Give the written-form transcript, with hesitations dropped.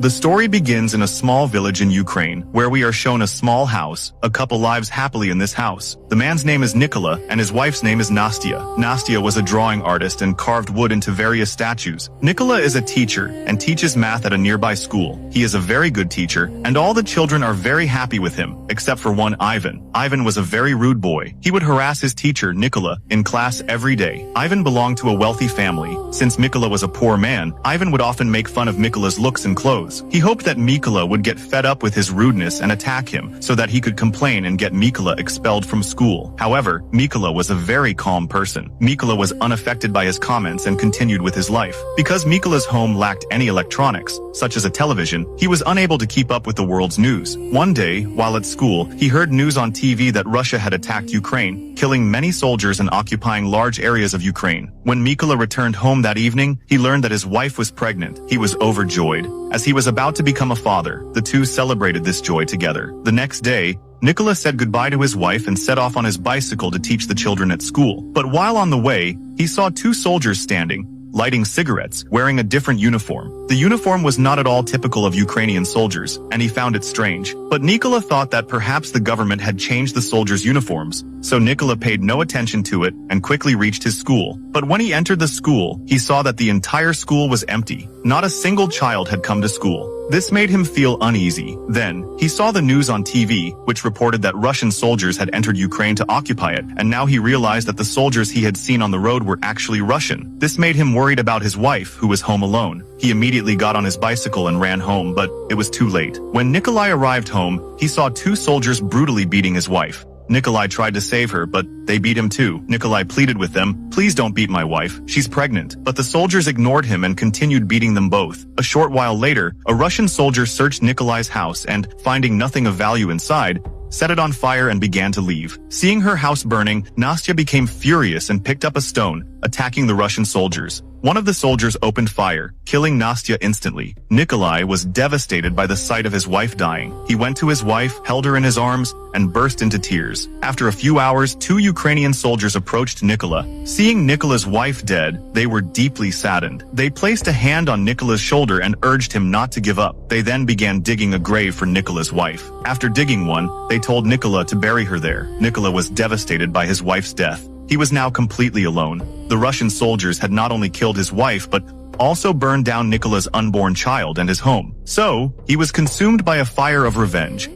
The story begins in a small village in Ukraine, where we are shown a small house. A couple lives happily in this house. The man's name is Nikola, and his wife's name is Nastya. Nastya was a drawing artist and carved wood into various statues. Nikola is a teacher and teaches math at a nearby school. He is a very good teacher, and all the children are very happy with him, except for one Ivan. Ivan was a very rude boy. He would harass his teacher, Nikola, in class every day. Ivan belonged to a wealthy family. Since Nikola was a poor man, Ivan would often make fun of Nikola's looks and clothes. He hoped that Nikola would get fed up with his rudeness and attack him, so that he could complain and get Nikola expelled from school. However, Nikola was a very calm person. Nikola was unaffected by his comments and continued with his life. Because Nikola's home lacked any electronics, such as a television, he was unable to keep up with the world's news. One day, while at school, he heard news on TV that Russia had attacked Ukraine, killing many soldiers and occupying large areas of Ukraine. When Nikola returned home that evening, he learned that his wife was pregnant. He was overjoyed. As he was about to become a father, the two celebrated this joy together. The next day, Nikola said goodbye to his wife and set off on his bicycle to teach the children at school. But while on the way, he saw two soldiers standing, lighting cigarettes, wearing a different uniform. The uniform was not at all typical of Ukrainian soldiers, and he found it strange. But Nikola thought that perhaps the government had changed the soldiers' uniforms, so Nikola paid no attention to it and quickly reached his school. But when he entered the school, he saw that the entire school was empty. Not a single child had come to school. This made him feel uneasy. Then, he saw the news on TV, which reported that Russian soldiers had entered Ukraine to occupy it, and now he realized that the soldiers he had seen on the road were actually Russian. This made him worried about his wife, who was home alone. He immediately got on his bicycle and ran home, but it was too late. When Nikolai arrived home, he saw two soldiers brutally beating his wife. Nikolai tried to save her, but they beat him too. Nikolai pleaded with them, "Please don't beat my wife, she's pregnant." But the soldiers ignored him and continued beating them both. A short while later, a Russian soldier searched Nikolai's house and, finding nothing of value inside, set it on fire and began to leave. Seeing her house burning, Nastya became furious and picked up a stone, attacking the Russian soldiers. One of the soldiers opened fire, killing Nastya instantly. Nikolai was devastated by the sight of his wife dying. He went to his wife, held her in his arms, and burst into tears. After a few hours, two Ukrainian soldiers approached Nikola. Seeing Nikola's wife dead, they were deeply saddened. They placed a hand on Nikola's shoulder and urged him not to give up. They then began digging a grave for Nikola's wife. After digging one, they told Nikola to bury her there. Nikola was devastated by his wife's death. He was now completely alone. The Russian soldiers had not only killed his wife, but also burned down Nikola's unborn child and his home. So, he was consumed by a fire of revenge.